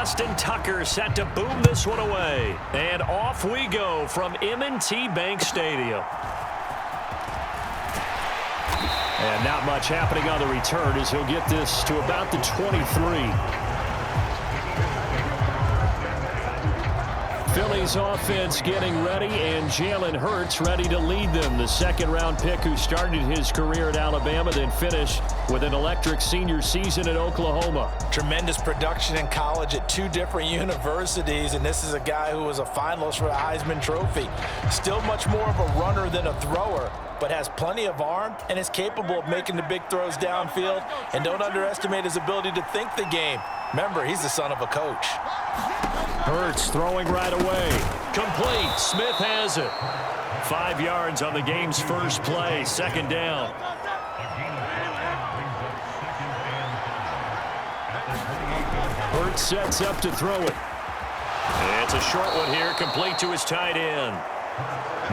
Justin Tucker set to boom this one away. And off we go from M&T Bank Stadium. And not much happening on the return as he'll get this to about the 23. Phillies offense getting ready, and Jalen Hurts ready to lead them. The second-round pick who started his career at Alabama, then finished with an electric senior season at Oklahoma. Tremendous production in college at 2 different universities, and this is a guy who was a finalist for the Heisman Trophy. Still much more of a runner than a thrower, but has plenty of arm and is capable of making the big throws downfield. And don't underestimate his ability to think the game. Remember, he's the son of a coach. Hurts throwing right away. Complete. Smith has it. 5 yards on the game's first play. Second down. Hurts sets up to throw it. It's a short one here, complete to his tight end.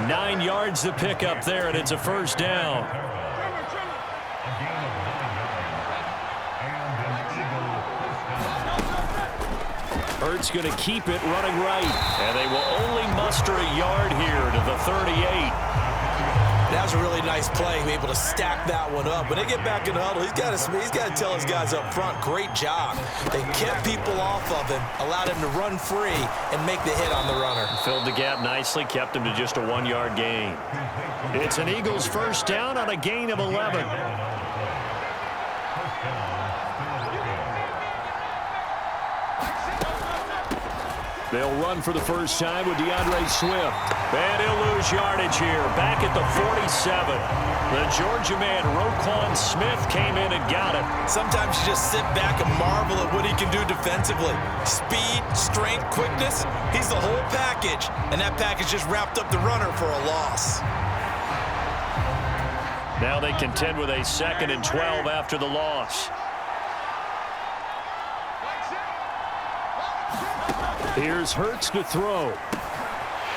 9 yards to pick up there, and it's a first down. Hurts going to keep it running right. And they will only muster a yard here to the 38. That was a really nice play, able to stack that one up. When they get back in the huddle, he's got to tell his guys up front, great job. They kept people off of him, allowed him to run free and make the hit on the runner. Filled the gap nicely, kept him to just a 1-yard gain. It's an Eagles first down on a gain of 11. They'll run for the first time with DeAndre Swift. And he'll lose yardage here. Back at the 47. The Georgia man, Roquan Smith, came in and got it. Sometimes you just sit back and marvel at what he can do defensively. Speed, strength, quickness. He's the whole package. And that package just wrapped up the runner for a loss. Now they contend with a 2nd and 12 after the loss. Here's Hurts to throw.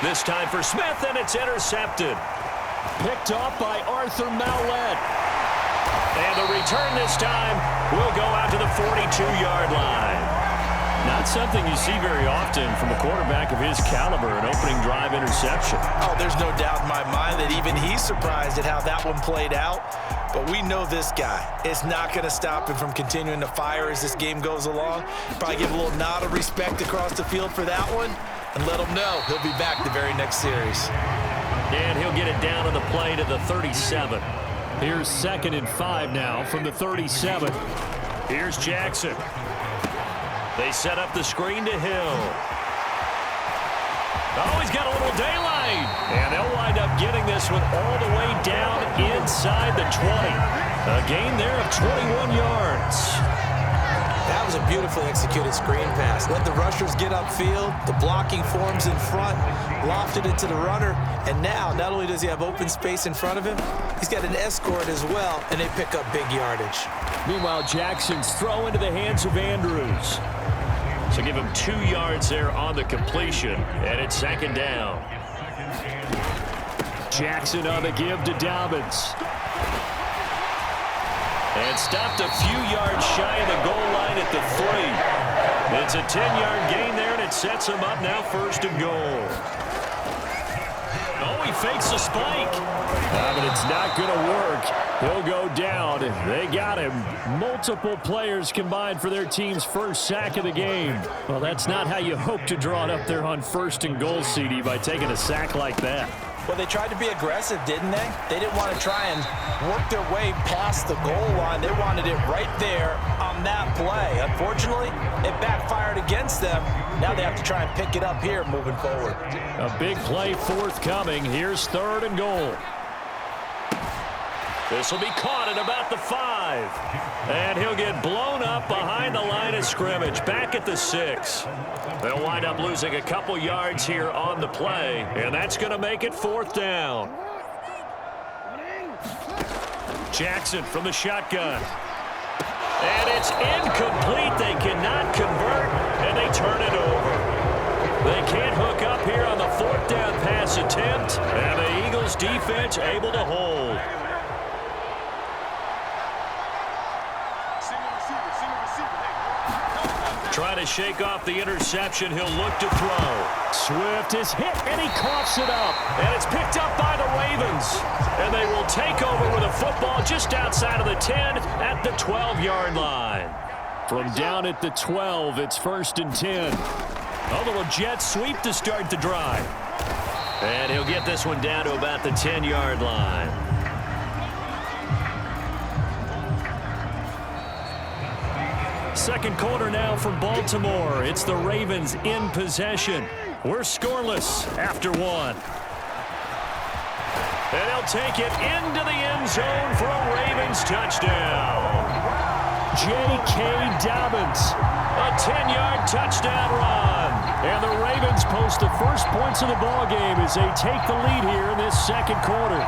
This time for Smith, and it's intercepted. Picked off by Arthur Maulet. And the return this time will go out to the 42-yard line. Not something you see very often from a quarterback of his caliber, an opening drive interception. Oh, there's no doubt in my mind that even he's surprised at how that one played out. But we know this guy. It's not going to stop him from continuing to fire as this game goes along. Probably give a little nod of respect across the field for that one and let him know he'll be back the very next series. And he'll get it down on the play to the 37. Here's 2nd and 5 now from the 37. Here's Jackson. They set up the screen to Hill. Oh, he's got a little daylight. And they'll wind up getting this one all the way down inside the 20. A gain there of 21 yards. That was a beautifully executed screen pass. Let the rushers get upfield. The blocking forms in front. Lofted it to the runner. And now, not only does he have open space in front of him, he's got an escort as well, and they pick up big yardage. Meanwhile, Jackson's throw into the hands of Andrews. So give him 2 yards there on the completion, and it's 2nd down. Jackson on the give to Dobbins. And stopped a few yards shy of the goal line at the 3. It's a 10-yard gain there, and it sets him up now 1st and goal. Oh, he fakes a spike. But it's not going to work. He'll go down. They got him. Multiple players combined for their team's first sack of the game. Well, that's not how you hope to draw it up there on 1st and goal, CD, by taking a sack like that. Well, they tried to be aggressive, didn't they? They didn't want to try and work their way past the goal line. They wanted it right there on that play. Unfortunately, it backfired against them. Now they have to try and pick it up here moving forward. A big play forthcoming. Here's 3rd and goal. This will be caught at about the 5. And he'll get blown up behind the line of scrimmage, back at the 6. They'll wind up losing a couple yards here on the play, and that's going to make it 4th down. Jackson from the shotgun. And it's incomplete. They cannot convert, and they turn it over. They can't hook up here on the 4th down pass attempt, and the Eagles defense able to hold. Trying to shake off the interception. He'll look to throw. Swift is hit, and he coughs it up. And it's picked up by the Ravens. And they will take over with a football just outside of the 10 at the 12-yard line. From down at the 12, it's 1st and 10. A little jet sweep to start the drive. And he'll get this one down to about the 10-yard line. Second quarter now from Baltimore. It's the Ravens in possession. We're scoreless after one. And he'll take it into the end zone for a Ravens touchdown. J.K. Dobbins, a 10-yard touchdown run. And the Ravens post the first points of the ballgame as they take the lead here in this second quarter.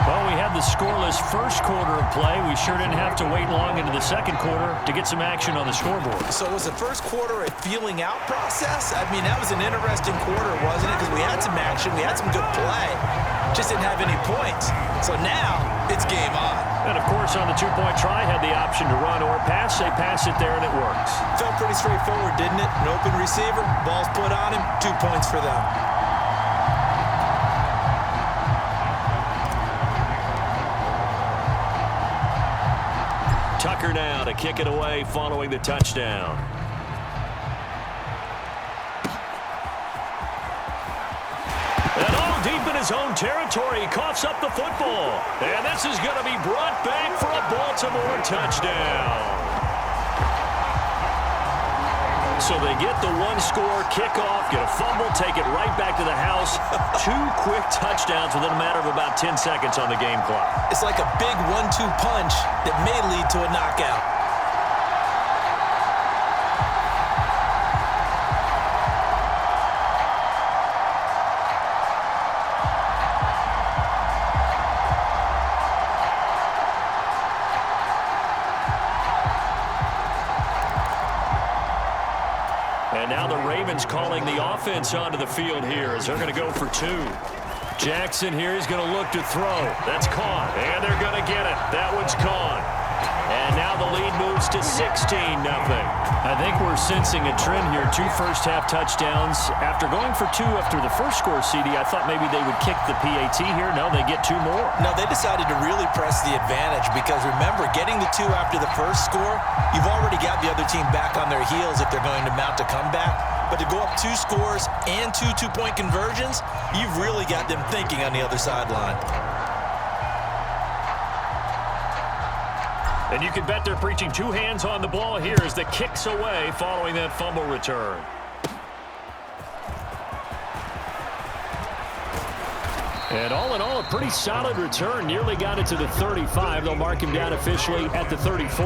Well, we had the scoreless first quarter of play. We sure didn't have to wait long into the second quarter to get some action on the scoreboard. So was the first quarter a feeling out process? I mean, that was an interesting quarter, wasn't it? Because we had some action, we had some good play, just didn't have any points. So now it's game on. And, of course, on the two-point try, had the option to run or pass. They pass it there, and it works. Felt pretty straightforward, didn't it? An open receiver, ball's put on him, 2 points for them. Tucker now to kick it away following the touchdown. And all deep in his own territory, he coughs up the football. And this is going to be brought back for a Baltimore touchdown. So they get the one-score kickoff, get a fumble, take it right back to the house. 2 quick touchdowns within a matter of about 10 seconds on the game clock. It's like a big 1-2 punch that may lead to a knockout. And now the Ravens calling the offense onto the field here as they're going to go for 2. Jackson here is going to look to throw. That's caught. And they're going to get it. That one's caught. And now the lead moves to 16-0. I think we're sensing a trend here. 2 first-half touchdowns. After going for 2 after the first score, CD, I thought maybe they would kick the PAT here. No, they get 2 more. No, they decided to really press the advantage because, remember, getting the 2 after the first score, you've already got the other team back on their heels if they're going to mount a comeback. But to go up 2 scores and 2 two-point conversions, you've really got them thinking on the other sideline. And you can bet they're preaching 2 hands on the ball here as the kick's away following that fumble return. And all in all, a pretty solid return. Nearly got it to the 35. They'll mark him down officially at the 34.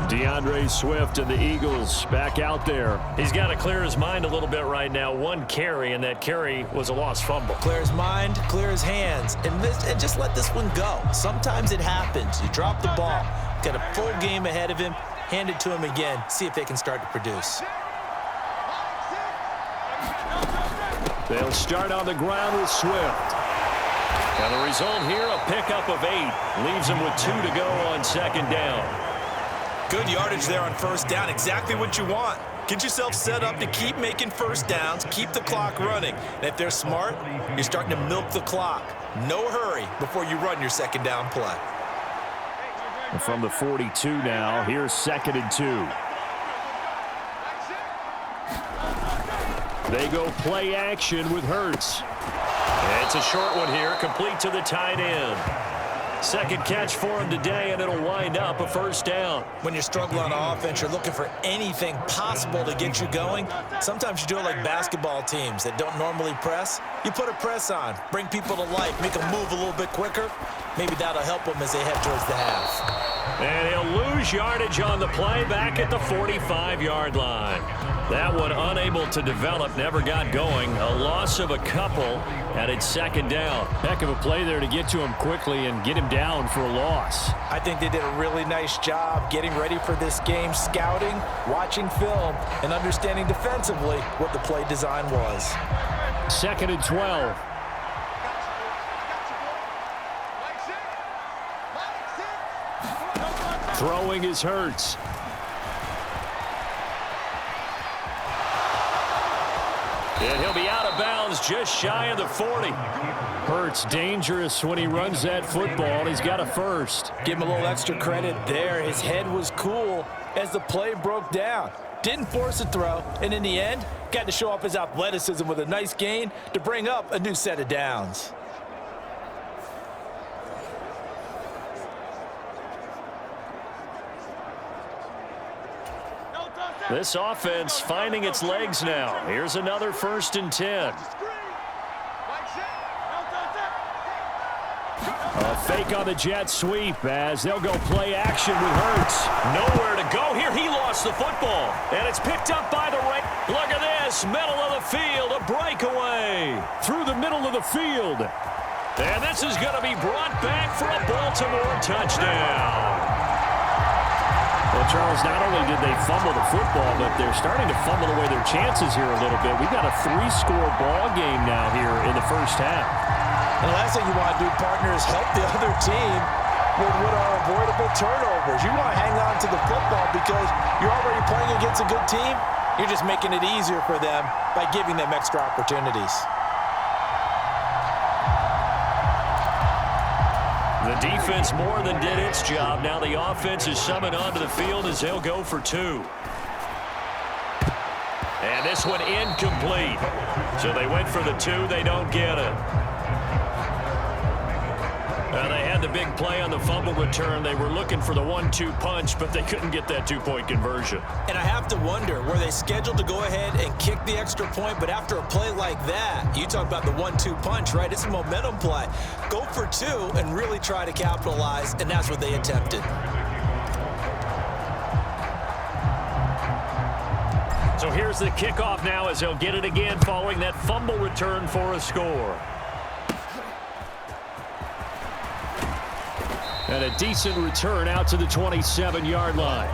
DeAndre Swift and the Eagles back out there. He's got to clear his mind a little bit right now. 1 carry, and that carry was a lost fumble. Clear his mind, clear his hands, and just let this one go. Sometimes it happens. You drop the ball. Got a full game ahead of him. Hand it to him again. See if they can start to produce. They'll start on the ground with Swift. And the result here, a pickup of 8. Leaves him with 2 to go on second down. Good yardage there on first down. Exactly what you want. Get yourself set up to keep making first downs, keep the clock running. And if they're smart, you're starting to milk the clock. No hurry before you run your second down play. And from the 42 now, here's 2nd and 2. They go play action with Hurts. And it's a short one here, complete to the tight end. Second catch for him today, and it'll wind up a first down. When you're struggling on offense, you're looking for anything possible to get you going. Sometimes you do it like basketball teams that don't normally press. You put a press on, bring people to life, make them move a little bit quicker. Maybe that'll help them as they head towards the half. And he'll lose yardage on the play back at the 45-yard line. That one unable to develop, never got going. A loss of a couple, and it's second down. Heck of a play there to get to him quickly and get him down for a loss. I think they did a really nice job getting ready for this game, scouting, watching film, and understanding defensively what the play design was. 2nd and 12. Throwing is Hurts. And he'll be out of bounds just shy of the 40. Hurts dangerous when he runs that football. He's got a first. Give him a little extra credit there. His head was cool as the play broke down. Didn't force a throw, and in the end, got to show off his athleticism with a nice gain to bring up a new set of downs. This offense finding its legs now. Here's another 1st and 10. A fake on the jet sweep as they'll go play action with Hurts. Nowhere to go here. He lost the football. And it's picked up by the right. Look at this. Middle of the field. A breakaway. Through the middle of the field. And this is going to be brought back for a Baltimore touchdown. Well, Charles, not only did they fumble the football, but they're starting to fumble away their chances here a little bit. We've got a 3-score ball game now here in the first half. And the last thing you want to do, partner, is help the other team with what are avoidable turnovers. You want to hang on to the football because you're already playing against a good team. You're just making it easier for them by giving them extra opportunities. The defense more than did its job. Now the offense is summoned onto the field as they'll go for 2. And this one incomplete. So they went for the 2. They don't get it. They had the big play on the fumble return. They were looking for the 1-2 punch, but they couldn't get that 2-point conversion. And I have to wonder, were they scheduled to go ahead and kick the extra point? But after a play like that, you talk about the 1-2 punch, right? It's a momentum play. Go for 2 and really try to capitalize, and that's what they attempted. So here's the kickoff now as they'll get it again following that fumble return for a score. And a decent return out to the 27-yard line.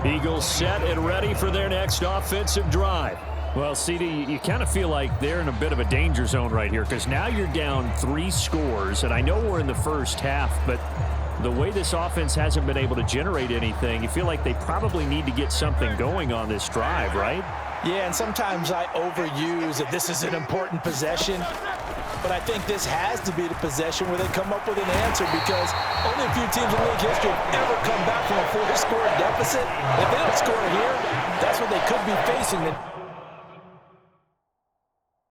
Eagles set and ready for their next offensive drive. Well, CD, you kind of feel like they're in a bit of a danger zone right here because now you're down 3 scores, and I know we're in the first half, but the way this offense hasn't been able to generate anything, you feel like they probably need to get something going on this drive, right? Yeah, and sometimes I overuse that this is an important possession, but I think this has to be the possession where they come up with an answer because only a few teams in league history have ever come back from a 4-score deficit. If they don't score here, that's what they could be facing.